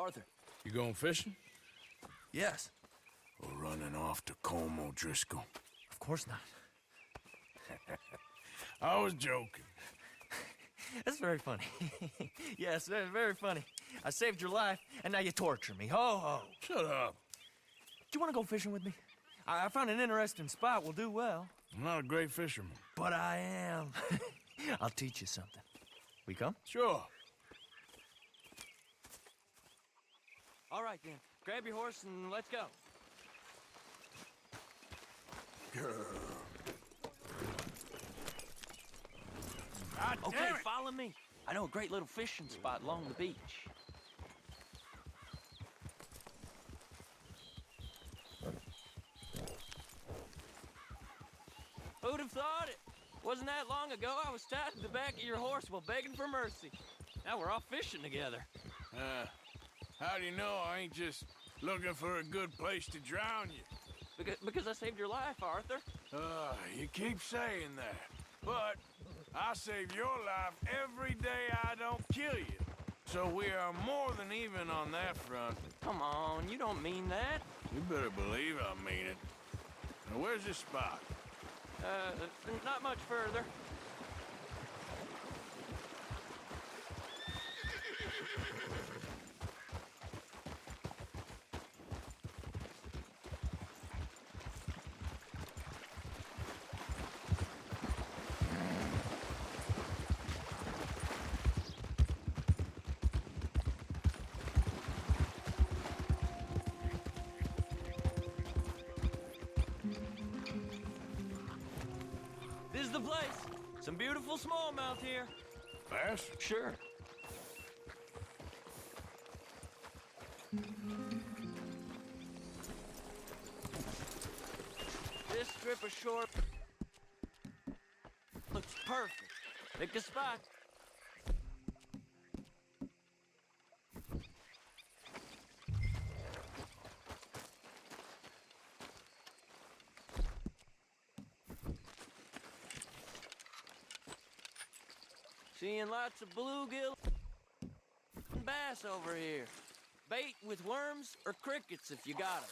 Arthur. You going fishing? Yes. Or running off to Colm O'Driscoll? Of course not. I was joking. That's very funny. Yes, very funny. I saved your life, and now you torture me. Ho, ho. Shut up. Do you want to go fishing with me? I found an interesting spot. We'll do well. I'm not a great fisherman. But I am. I'll teach you something. We come? Sure. All right, then. Grab your horse and let's go. God Okay, damn it! follow me. I know a great little fishing spot along the beach. Who'd have thought it? Wasn't that long ago I was tied to the back of your horse while begging for mercy. Now we're off fishing together. How do you know I ain't just looking for a good place to drown you? Because I saved your life, Arthur. You keep saying that. But I save your life every day I don't kill you. So we are more than even on that front. Come on, you don't mean that. You better believe I mean it. Now, where's this spot? Not much further. This is the place. Some beautiful smallmouth here. Bass? Sure. This strip of shore looks perfect. Pick a spot. Seeing lots of bluegill and bass over here. Bait with worms or crickets if you got 'em.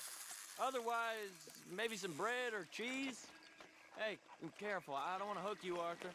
Otherwise, maybe some bread or cheese. Hey, be careful. I don't want to hook you, Arthur.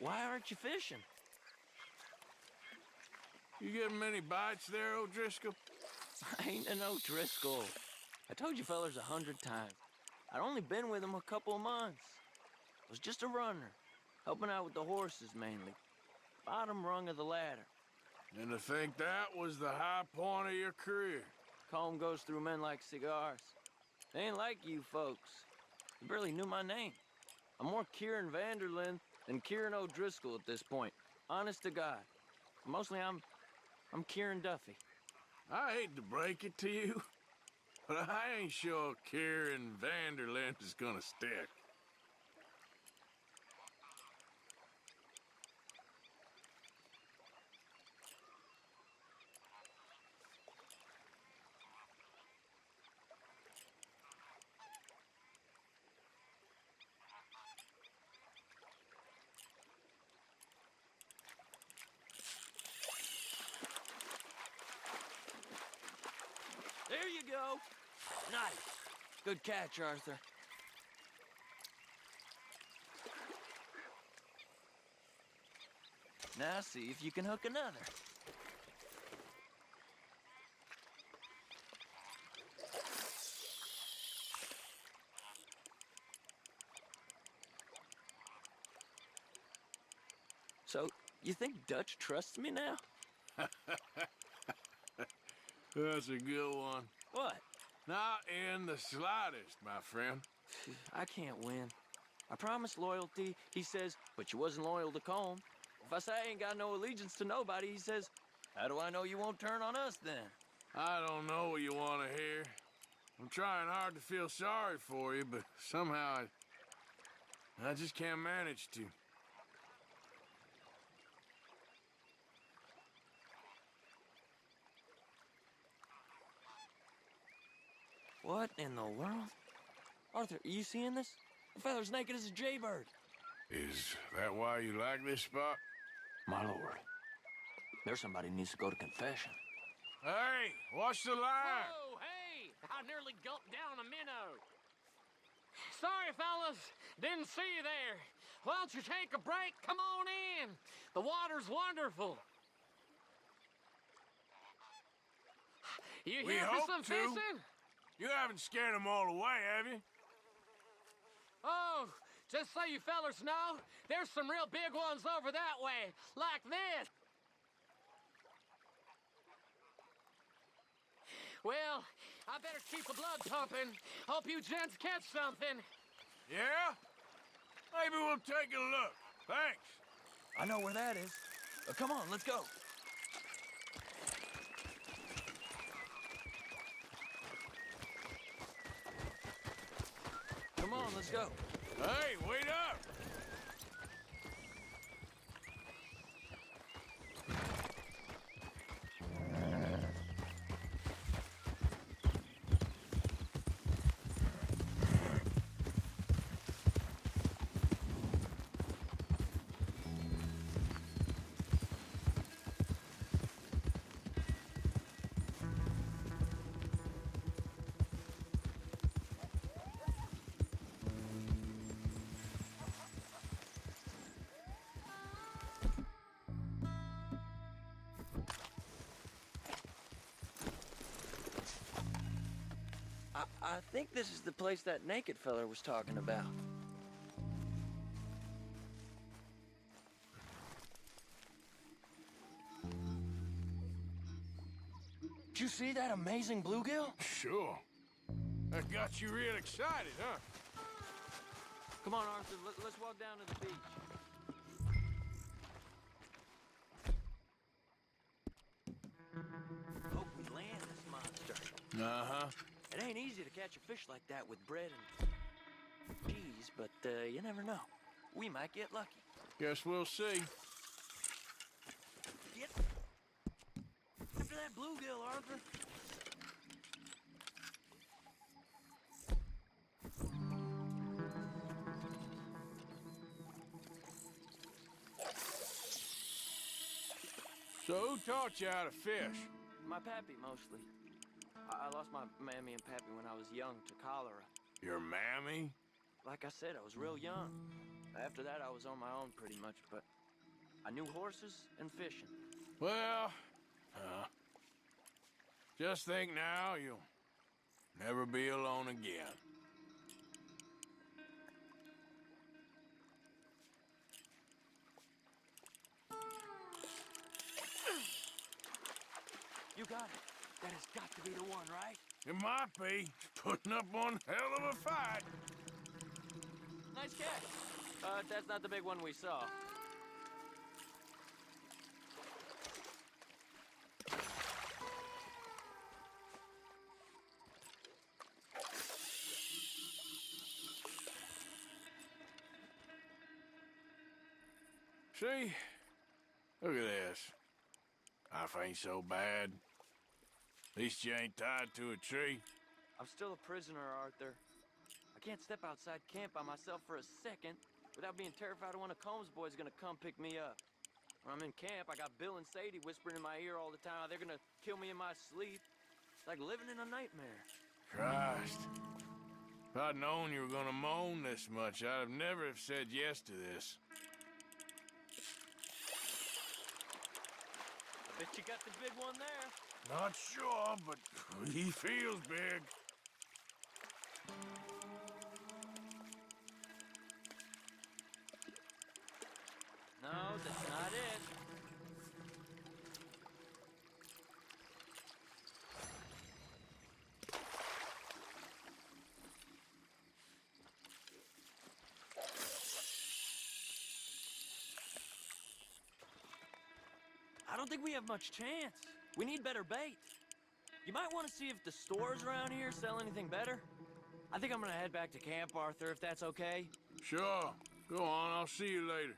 Why aren't you fishing? You getting many bites there, O'Driscoll? I ain't an O'Driscoll. I told you fellers 100 times. I'd only been with him a couple of months. I was just a runner, helping out with the horses mainly. Bottom rung of the ladder. And to think that was the high point of your career. Colm goes through men like cigars. They ain't like you folks. You barely knew my name. I'm more Kieran Vanderlyn than Kieran O'Driscoll at this point. Honest to God. Mostly I'm Kieran Duffy. I hate to break it to you, but I ain't sure Kieran Vanderlyn is gonna stick. There you go. Nice. Good catch, Arthur. Now see if you can hook another. So, you think Dutch trusts me now? That's a good one. What? Not in the slightest, my friend. I can't win. I promised loyalty, he says, but you wasn't loyal to Colm. If I say I ain't got no allegiance to nobody, he says, how do I know you won't turn on us then? I don't know what you want to hear. I'm trying hard to feel sorry for you, but somehow I just can't manage to. What in the world? Arthur, are you seeing this? The feather's naked as a jaybird. Is that why you like this spot? My lord. There's somebody who needs to go to confession. Hey, watch the line! Whoa, hey! I nearly gulped down a minnow. Sorry, fellas. Didn't see you there. Why don't you take a break? Come on in. The water's wonderful. You We here hope for some to. fishing? You haven't scared them all away, have you? Oh, just so you fellas know, there's some real big ones over that way, like this. Well, I better keep the blood pumping. Hope you gents catch something. Yeah? Maybe we'll take a look. Thanks. I know where that is. Come on, let's go. Come on, let's go. Hey, wait up! I think this is the place that naked feller was talking about. Did you see that amazing bluegill? Sure. That got you real excited, huh? Come on, Arthur, let's walk down to the beach. Hope we land this monster. Uh-huh. It ain't easy to catch a fish like that with bread and cheese, but you never know. We might get lucky. Guess we'll see. Get after that bluegill, Arthur. So who taught you how to fish? My pappy, mostly. I lost my mammy and pappy when I was young to cholera. Your mammy? Like I said, I was real young. After that, I was on my own pretty much, but I knew horses and fishing. Well, just think now you'll never be alone again. You got it. That has got to be the one, right? It might be. Putting up one hell of a fight. Nice catch. That's not the big one we saw. See? Look at this. Life ain't so bad. At least you ain't tied to a tree. I'm still a prisoner, Arthur. I can't step outside camp by myself for a second without being terrified of one of Combs' boys gonna come pick me up. When I'm in camp, I got Bill and Sadie whispering in my ear all the time how they're gonna kill me in my sleep. It's like living in a nightmare. Christ. If I'd known you were gonna moan this much, I'd have never have said yes to this. I bet you got the big one there. Not sure, but he feels big. No, that's not it. I don't think we have much chance. We need better bait. You might want to see if the stores around here sell anything better. I think I'm gonna head back to camp, Arthur, if that's okay. Sure. Go on, I'll see you later.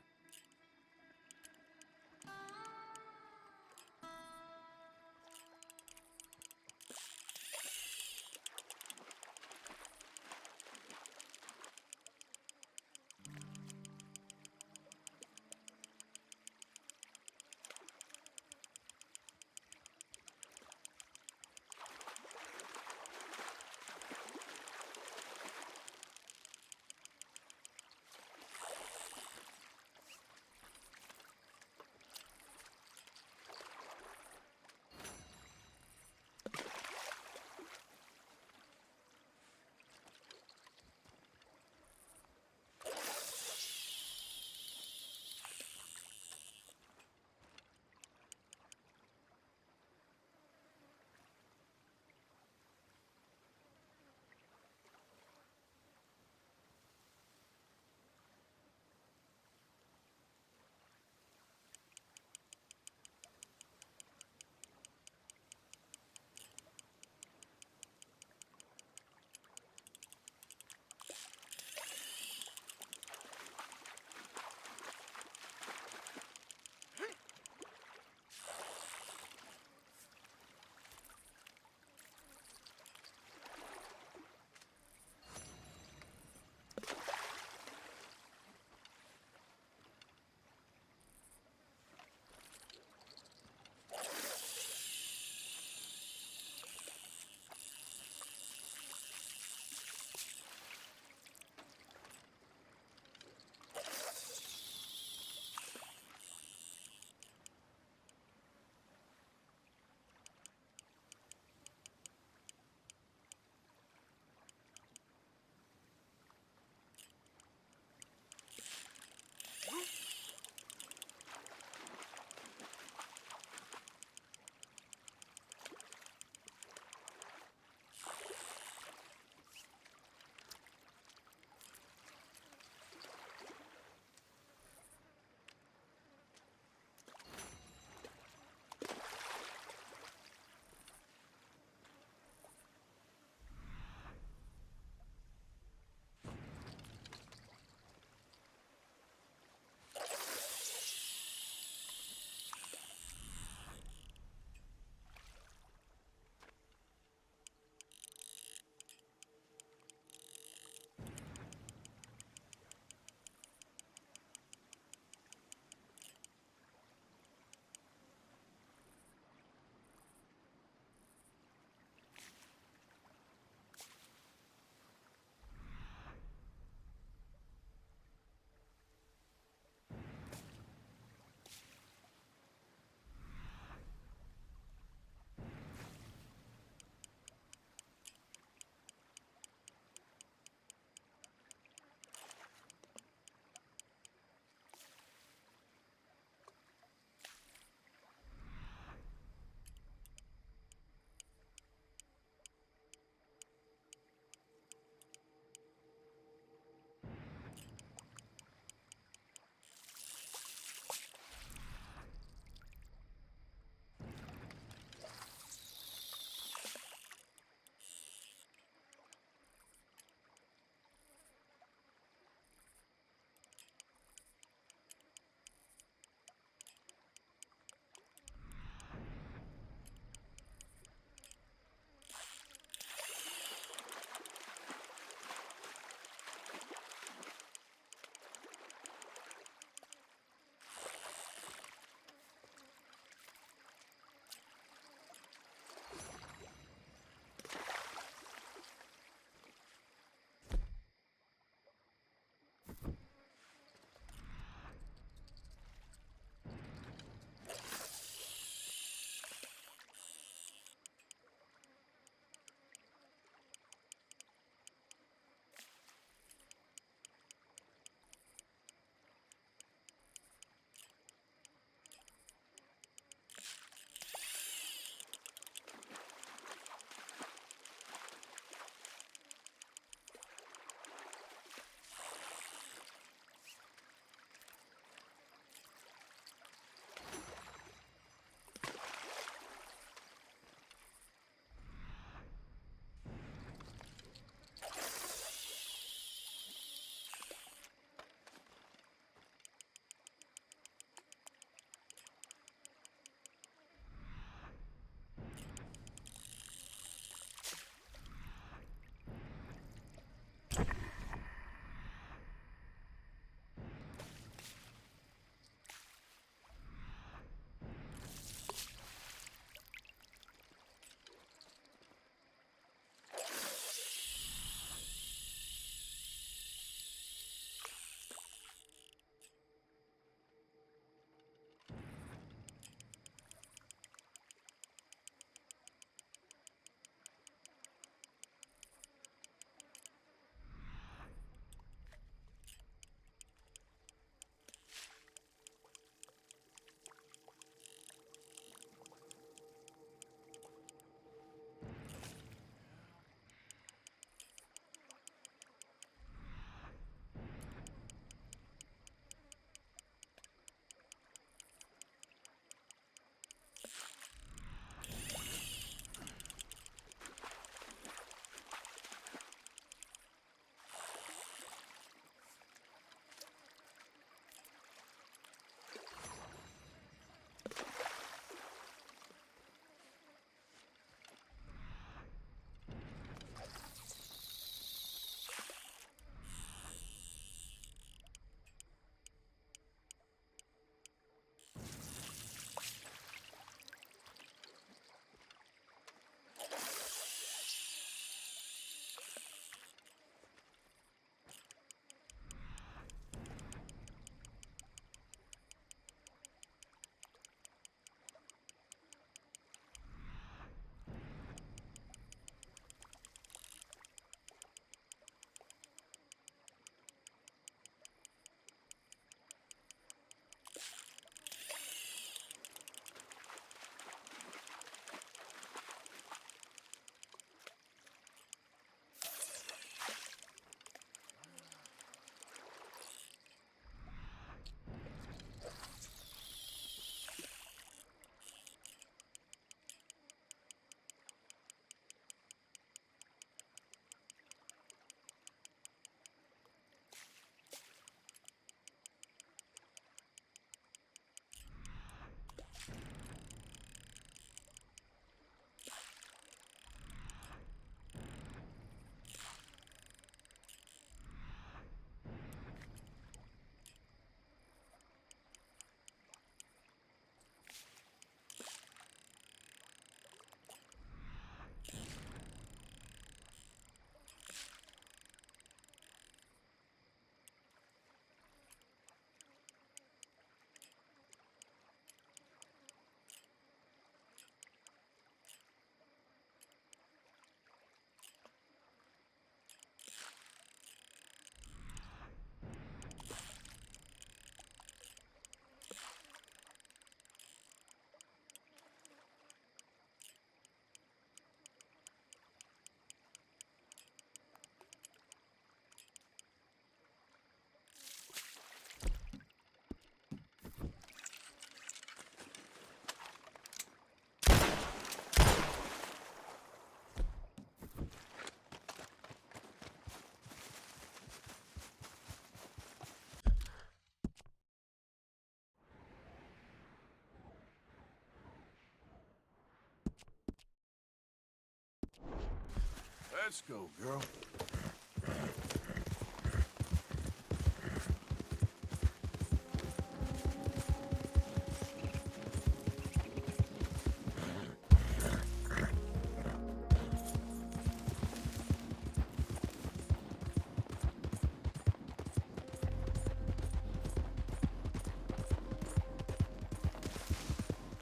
Let's go, girl.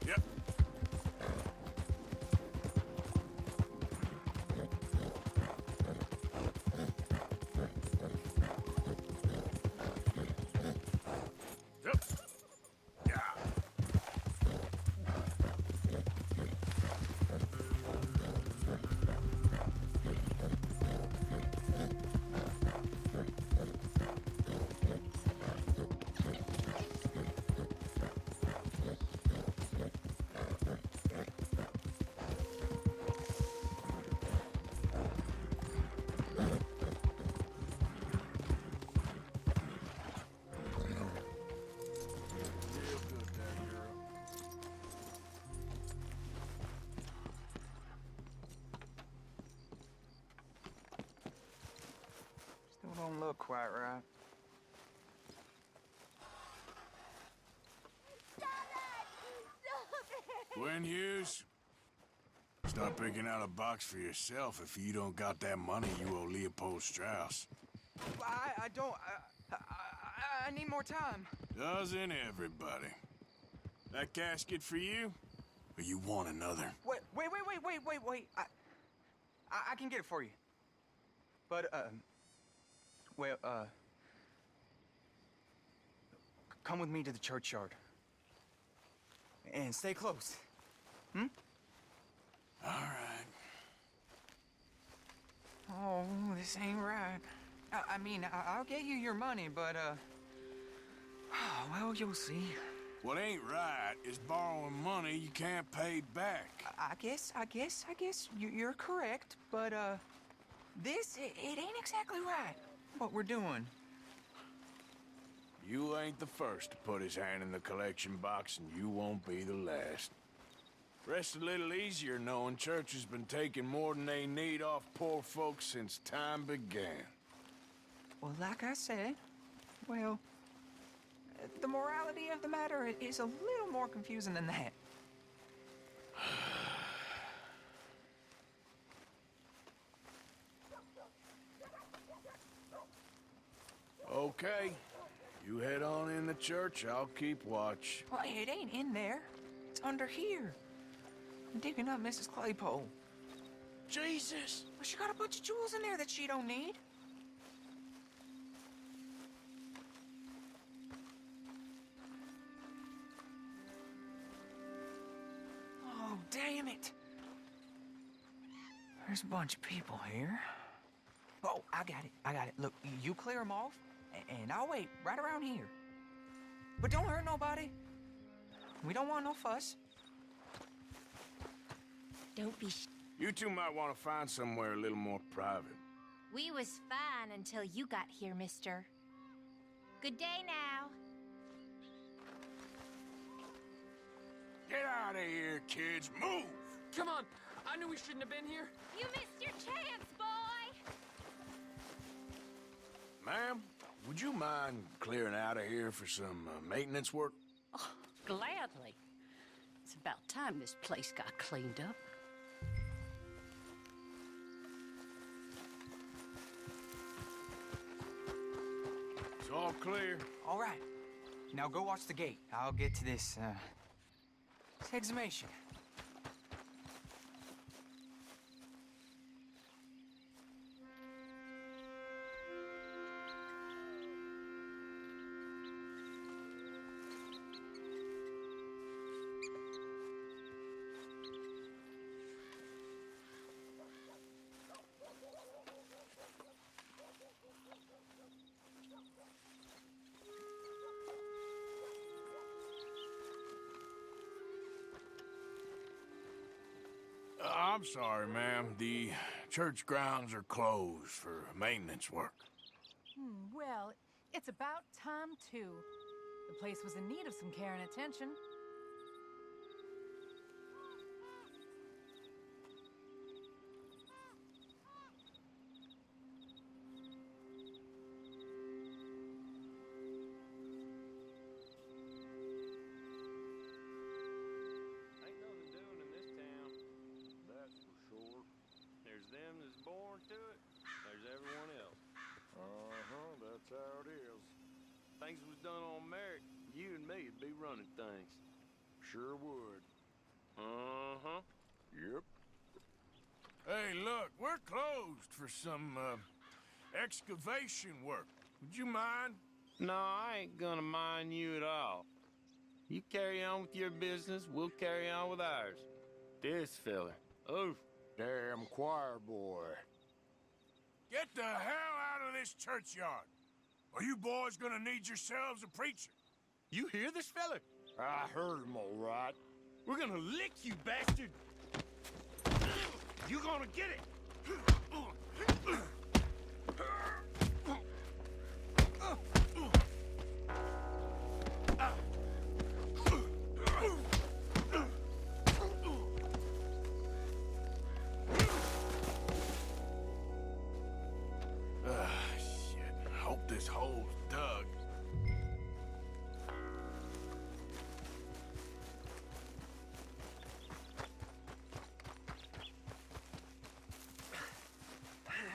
Yep. Yep. Yeah. Real good there, girl. Still don't look quite right. Gwen Hughes, start picking out a box for yourself if you don't got that money you owe Leopold Strauss. I don't. I need more time. Doesn't everybody? That casket for you? Or you want another? Wait. I can get it for you. But, well, come with me to the churchyard. And stay close. All right. Oh, this ain't right. I mean, I'll get you your money, but, well, you'll see. What ain't right is borrowing money you can't pay back. I guess you're correct, but, this, it ain't exactly right, what we're doing. You ain't the first to put his hand in the collection box, and you won't be the last. Rest a little easier knowing church has been taking more than they need off poor folks since time began. Well, like I said, well, the morality of the matter is a little more confusing than that. Okay. You head on in the church, I'll keep watch. Well, it ain't in there. It's under here. I'm digging up Mrs. Claypole. Jesus! Well, she got a bunch of jewels in there that she don't need. Oh, damn it. There's a bunch of people here. Oh, I got it. Look, you clear them off, and I'll wait right around here. But don't hurt nobody. We don't want no fuss. Don't be You two might want to find somewhere a little more private. We was fine until you got here, mister. Good day now. Get out of here, kids. Move! Come on. I knew we shouldn't have been here. You missed your chance, boy. Ma'am, would you mind clearing out of here for some maintenance work? Oh, gladly. It's about time this place got cleaned up. It's all clear. All right. Now go watch the gate. I'll get to this exhumation. I'm sorry, ma'am. The church grounds are closed for maintenance work. Well, it's about time, too. The place was in need of some care and attention. Ain't nothing doing in this town, that's for sure. There's them that's born to it, there's everyone else. That's how it is. Things was done on merit, you and me'd be running things. Sure would. Uh-huh. Yep. Hey, look, we're closed for some, excavation work. Would you mind? No, I ain't gonna mind you at all. You carry on with your business, we'll carry on with ours. This fella, oof. Damn choir boy. Get the hell out of this churchyard. Are you boys gonna need yourselves a preacher? You hear this fella? I heard him all right. We're gonna lick you, bastard! You gonna get it! Shit. Hope this hole's dug.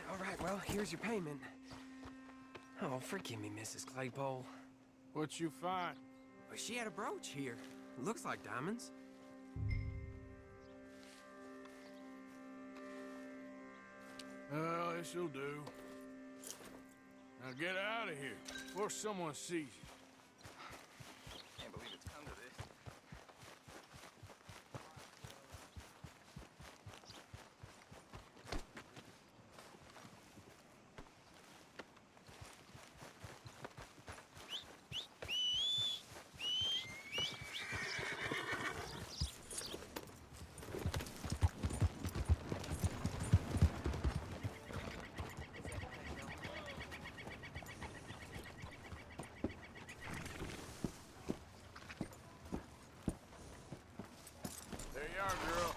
All right, well, here's your payment. Oh, forgive me, Mrs. Claypole. What you find? But she had a brooch here. Looks like diamonds. Well, this'll do. Now get out of here before someone sees you. Can't believe it's come to this. There you are, girl.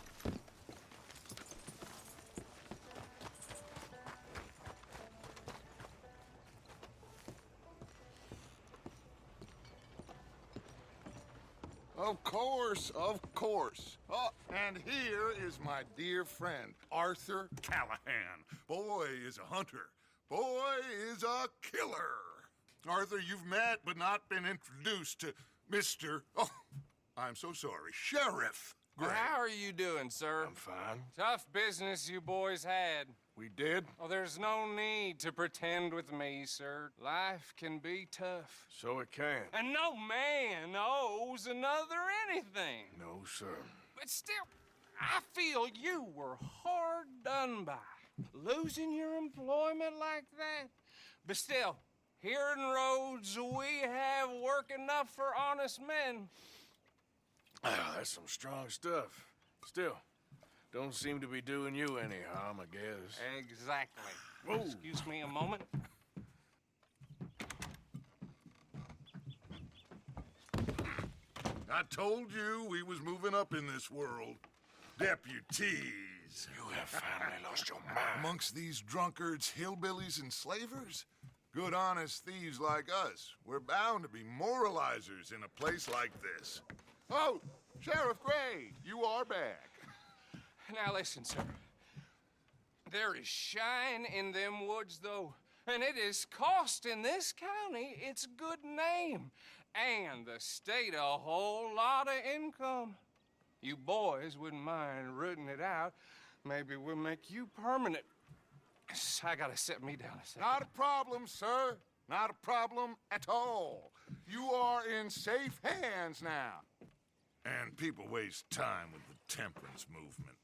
Of course, of course. Oh, and here is my dear friend, Arthur Callahan. Boy is a hunter. Boy is a killer. Arthur, you've met but not been introduced to Mr. Oh, I'm so sorry, Sheriff Gray. How are you doing, sir? I'm fine. Tough business you boys had. We did? Oh, there's no need to pretend with me, sir. Life can be tough. So it can. And no man owes another anything. No, sir. But still, I feel you were hard done by. Losing your employment like that. But still, here in Rhodes, we have work enough for honest men. Ah, that's some strong stuff. Still, don't seem to be doing you any harm, I guess. Exactly. Whoa. Excuse me a moment. I told you we was moving up in this world. Deputies. You have finally lost your mind. Amongst these drunkards, hillbillies, and slavers? Good honest thieves like us. We're bound to be moralizers in a place like this. Oh, Sheriff Gray, you are back. Now listen, sir. There is shine in them woods, though. And it is costing this county its good name and the state a whole lot of income. You boys wouldn't mind rooting it out. Maybe we'll make you permanent. I gotta set me down a second. Not a problem, sir. Not a problem at all. You are in safe hands now. And people waste time with the temperance movement.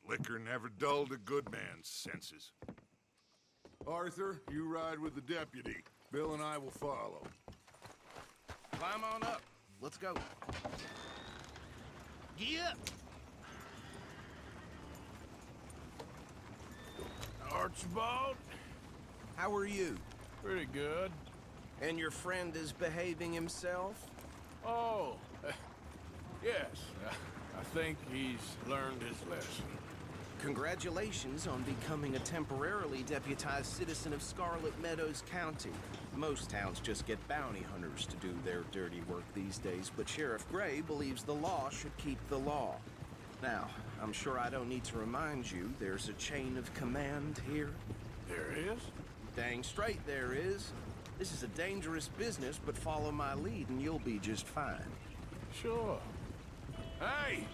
Liquor never dulled a good man's senses. Arthur, you ride with the deputy. Bill and I will follow. Climb on up. Let's go. Gee up. Archibald? How are you? Pretty good. And your friend is behaving himself? Oh, yes. I think he's learned his lesson. Congratulations on becoming a temporarily deputized citizen of Scarlet Meadows County. Most towns just get bounty hunters to do their dirty work these days, but Sheriff Gray believes the law should keep the law. Now, I'm sure I don't need to remind you there's a chain of command here. There is? Dang straight there is. This is a dangerous business, but follow my lead and you'll be just fine. Sure. Hey!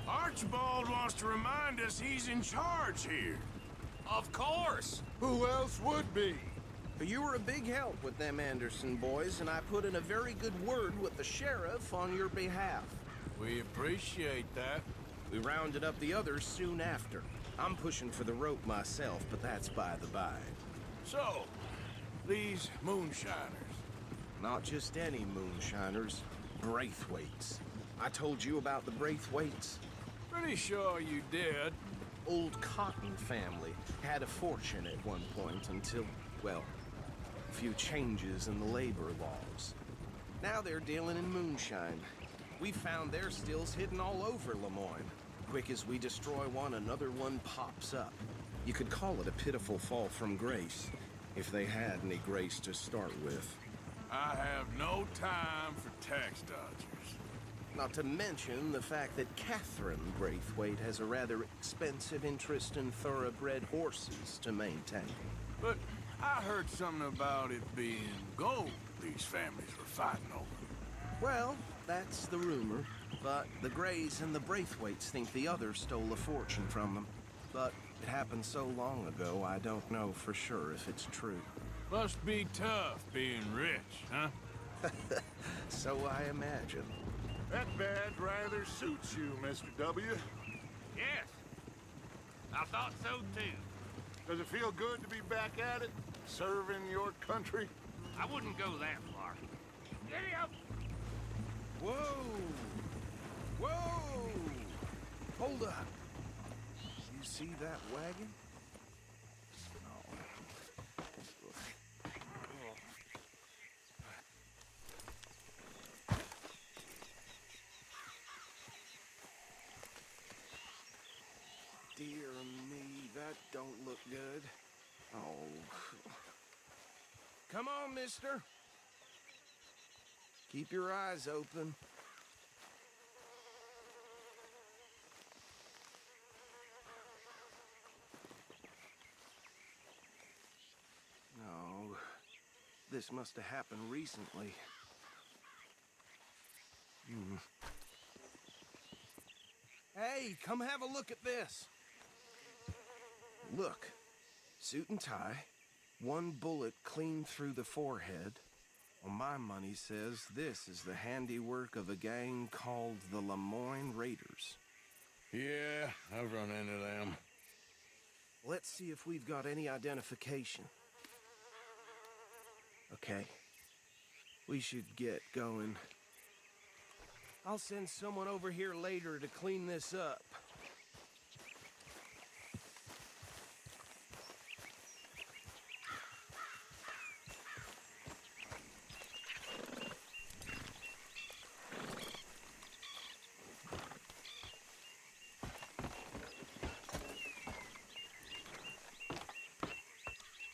Archibald wants to remind us he's in charge here. Of course. Who else would be? You were a big help with them Anderson boys, and I put in a very good word with the sheriff on your behalf. We appreciate that. We rounded up the others soon after. I'm pushing for the rope myself, but that's by the by. So, these moonshiners. Not just any moonshiners, Braithwaites. I told you about the Braithwaites? Pretty sure you did. Old Cotton family had a fortune at one point until, well, a few changes in the labor laws. Now they're dealing in moonshine. We found their stills hidden all over Lemoyne. Quick as we destroy one, another one pops up. You could call it a pitiful fall from grace, if they had any grace to start with. I have no time for tax dodgers. Not to mention the fact that Catherine Braithwaite has a rather expensive interest in thoroughbred horses to maintain. But I heard something about it being gold these families were fighting over. Well, that's the rumor. But the Grays and the Braithwaites think the others stole a fortune from them. But it happened so long ago, I don't know for sure if it's true. Must be tough being rich, huh? So I imagine. That badge rather suits you, Mr. W. Yes. I thought so, too. Does it feel good to be back at it? Serving your country? I wouldn't go that far. Giddy up! Whoa! Whoa! Hold up. You see that wagon? Dear me, that don't look good. Oh. Come on, mister. Keep your eyes open. No, this must have happened recently. Hey, come have a look at this. Look, suit and tie, one bullet clean through the forehead. Well, my money says this is the handiwork of a gang called the Lemoyne Raiders. Yeah, I've run into them. Let's see if we've got any identification. Okay. We should get going. I'll send someone over here later to clean this up.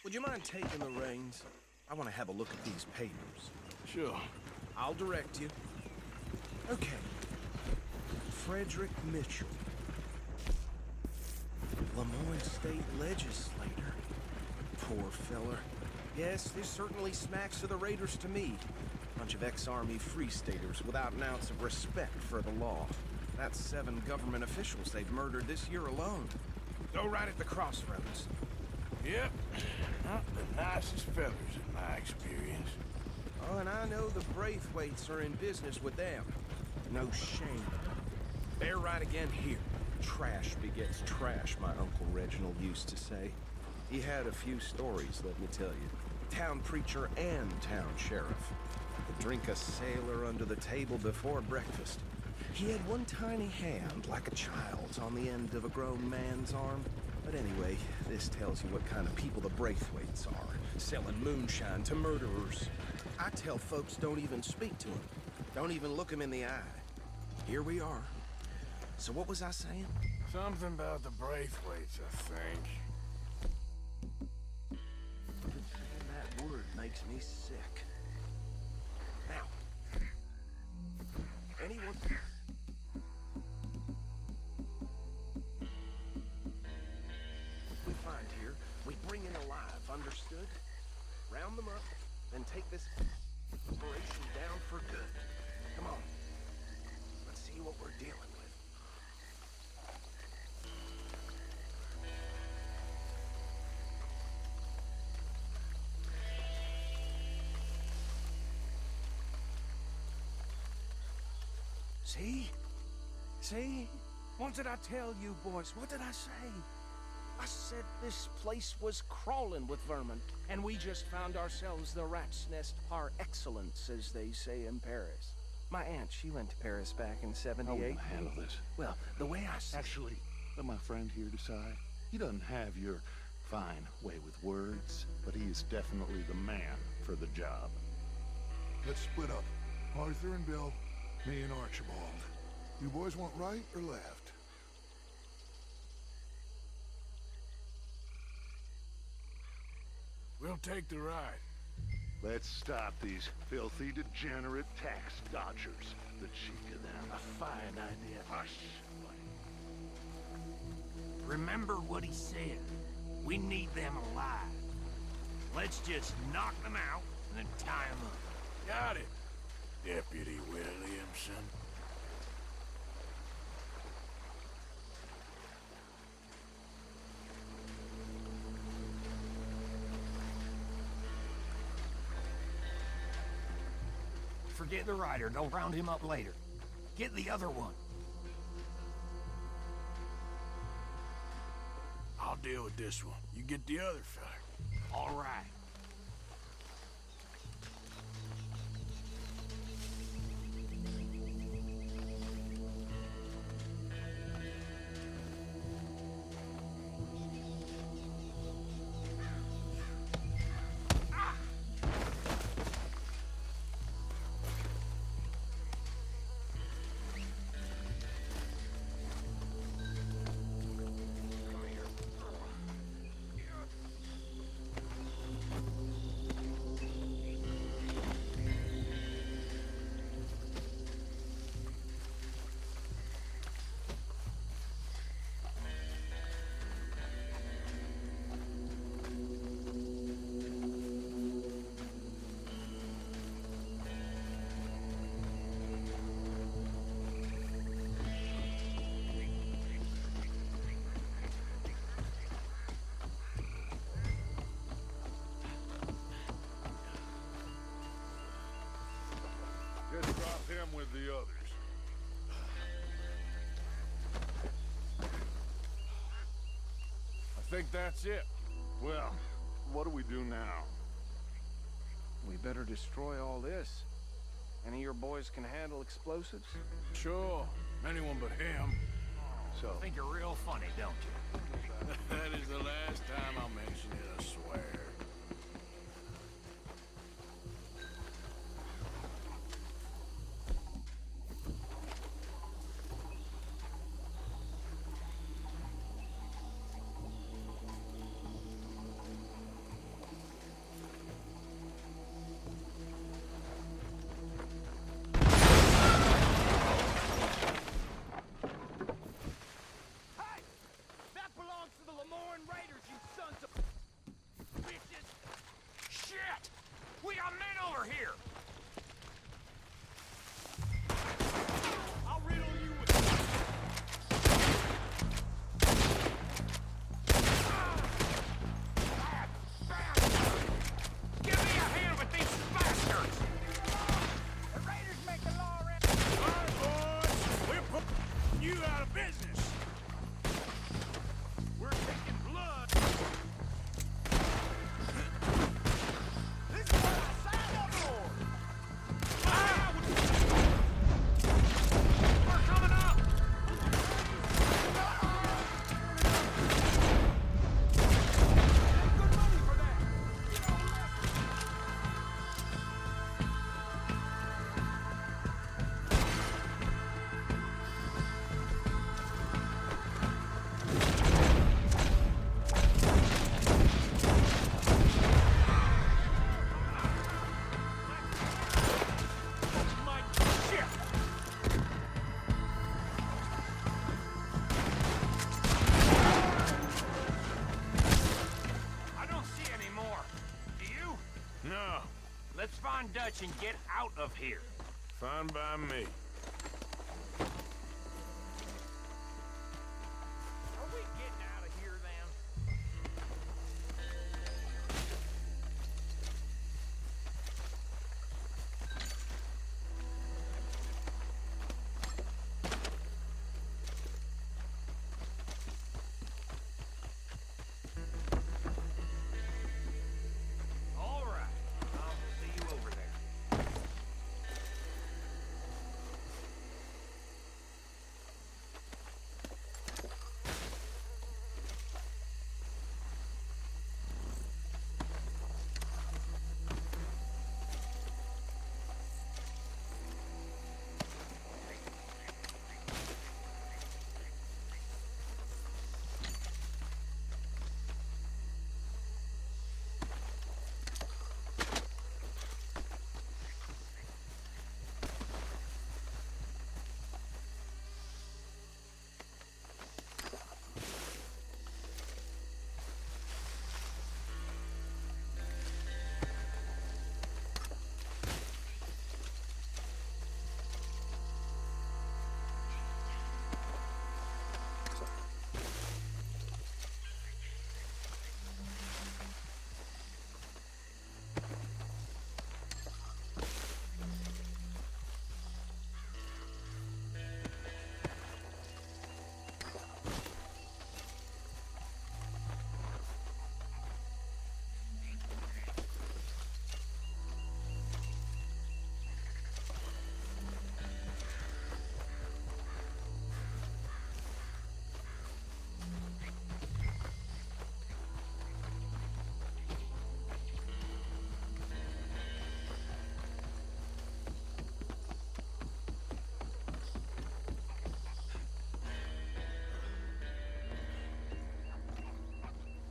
Would you mind taking the reins? I want to have a look at these papers. Sure. I'll direct you. Okay. Frederick Mitchell. Lemoyne State Legislator. Poor feller. Yes, this certainly smacks of the Raiders to me. Bunch of ex-Army Free Staters without an ounce of respect for the law. That's 7 government officials they've murdered this year alone. Go right at the crossroads. Yep. Not the nicest fellas in my experience. Oh, and I know the Braithwaites are in business with them. No shame. They're right again here. Trash begets trash, my Uncle Reginald used to say. He had a few stories, let me tell you. Town preacher and town sheriff. Could drink a sailor under the table before breakfast. He had one tiny hand, like a child's, on the end of a grown man's arm. But anyway, this tells you what kind of people the Braithwaites are. Selling moonshine to murderers. I tell folks don't even speak to them. Don't even look them in the eye. Here we are. So what was I saying? Something about the Braithwaites, I think. Saying that word makes me sick. Now, anyone... we find here, we bring in alive, understood? Round them up, then take this operation down for good. Come on. Let's see what we're dealing with. See? See? What did I tell you, boys? What did I say? I said this place was crawling with vermin, and we just found ourselves the rat's nest par excellence, as they say in Paris. My aunt, she went to Paris back in '78. I won't handle this. Well, the way I said... Actually, let my friend here decide. He doesn't have your fine way with words, but he is definitely the man for the job. Let's split up. Arthur and Bill, me and Archibald. You boys want right or left? We'll take the ride. Let's stop these filthy, degenerate tax dodgers. The cheek of them. A fine idea. Hush. Remember what he said. We need them alive. Let's just knock them out and then tie them up. Got it, Deputy Williamson. Forget the rider. Don't round him up later. Get the other one. I'll deal with this one. You get the other fella. All right. Just drop him with the others. I think that's it. Well, what do we do now? We better destroy all this. Any of your boys can handle explosives? Sure. Anyone but him. So, I think you're real funny, don't you? That is the last time I'll mention it, I swear. That belongs to the Lemoyne Raiders, you sons of bitches! Shit! We got men over here! I'll riddle you with... Give me a hand with these bastards! The raiders make the law around... All right, boys. We're putting you out of business. We're taking blood. This is what I signed up for. We're coming up! Good money for that. My shit! I don't see any more. Do you? No, Let's find Dutch and get out of here. fine by me. Are we getting out of here then? All right. I'll see you over there.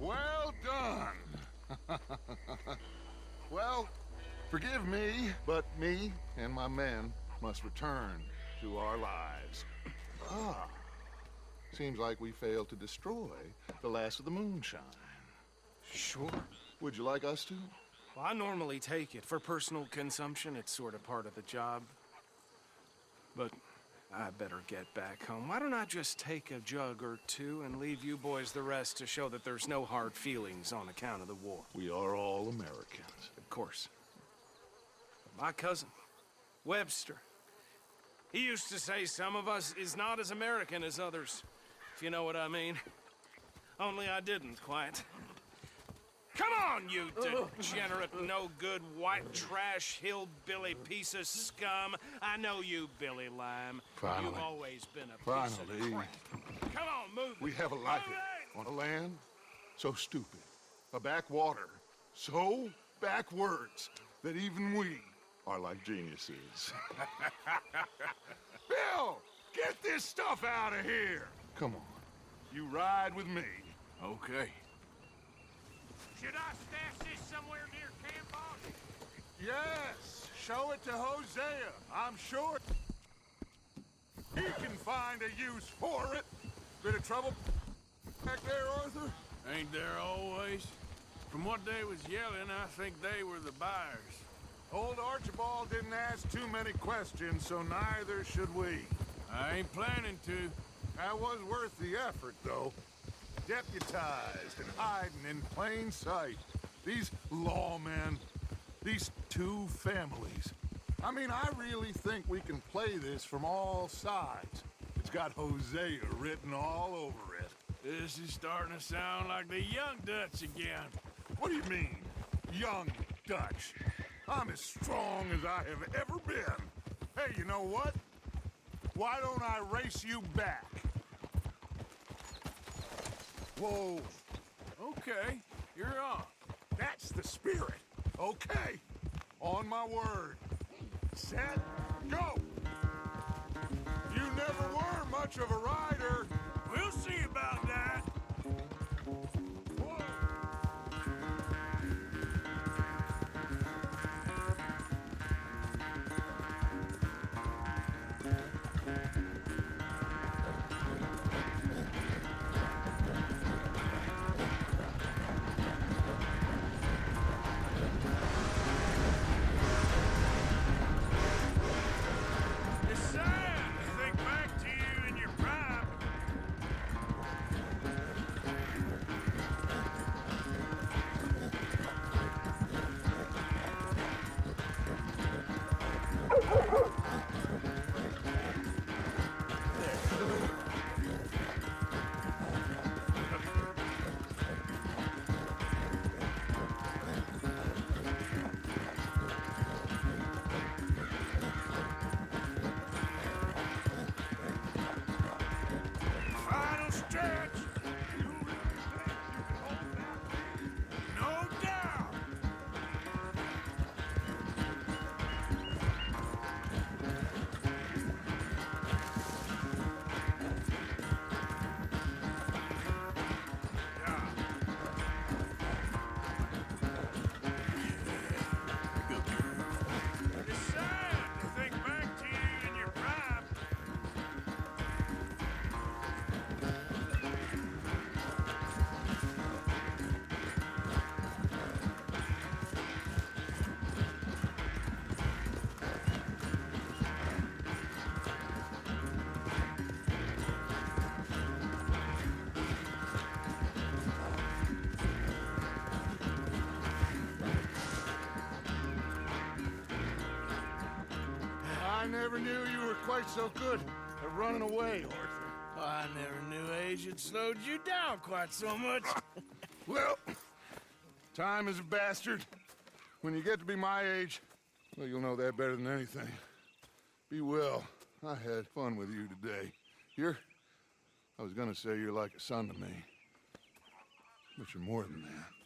Well done. Well, forgive me, but me and my men must return to our lives. Ah, seems like we failed to destroy the last of the moonshine. Sure. Would you like us to? Well, I normally take it. For personal consumption, it's sort of part of the job. But I better get back home. Why don't I just take a jug or two and leave you boys the rest to show that there's no hard feelings on account of the war? We are all Americans. Of course. My cousin, Webster, he used to say some of us is not as American as others, if you know what I mean. Only I didn't quite. Come on, you degenerate, no-good, white trash, hillbilly piece of scum. I know you, Billy Lime. Finally. You've always been a piece of Finally. crap. Come on, move We it. have a life Move it! on a land so stupid, a backwater so backwards that even we are like geniuses. Bill, get this stuff out of here. Come on, you ride with me. Okay. Should I stash this somewhere near camp, boss? Yes, show it to Hosea. I'm sure he can find a use for it. Bit of trouble back there, Arthur? Ain't there always? From what they was yelling, I think they were the buyers. Old Archibald didn't ask too many questions, so neither should we. I ain't planning to. That was worth the effort, though. Deputized and hiding in plain sight. These lawmen, these two families. I mean, I really think we can play this from all sides. It's got Hosea written all over it. This is starting to sound like the Young Dutch again. What do you mean, Young Dutch? I'm as strong as I have ever been. Hey, you know what? Why don't I race you back? Whoa. Okay, you're on. That's the spirit. Okay. On my word. Set, go! You never were much of a rider. We'll see about that. Whoa. It's sad to think back to you in your prime. Final stretch. You really think you can hold that lead? No doubt. It's sad to think back to you in your prime. I never knew you were quite so good at running away, Arthur. I never knew age had slowed you down quite so much. Well, time is a bastard. When you get to be my age, well, you'll know that better than anything. Be well. I had fun with you today. I was gonna say you're like a son to me. But you're more than that.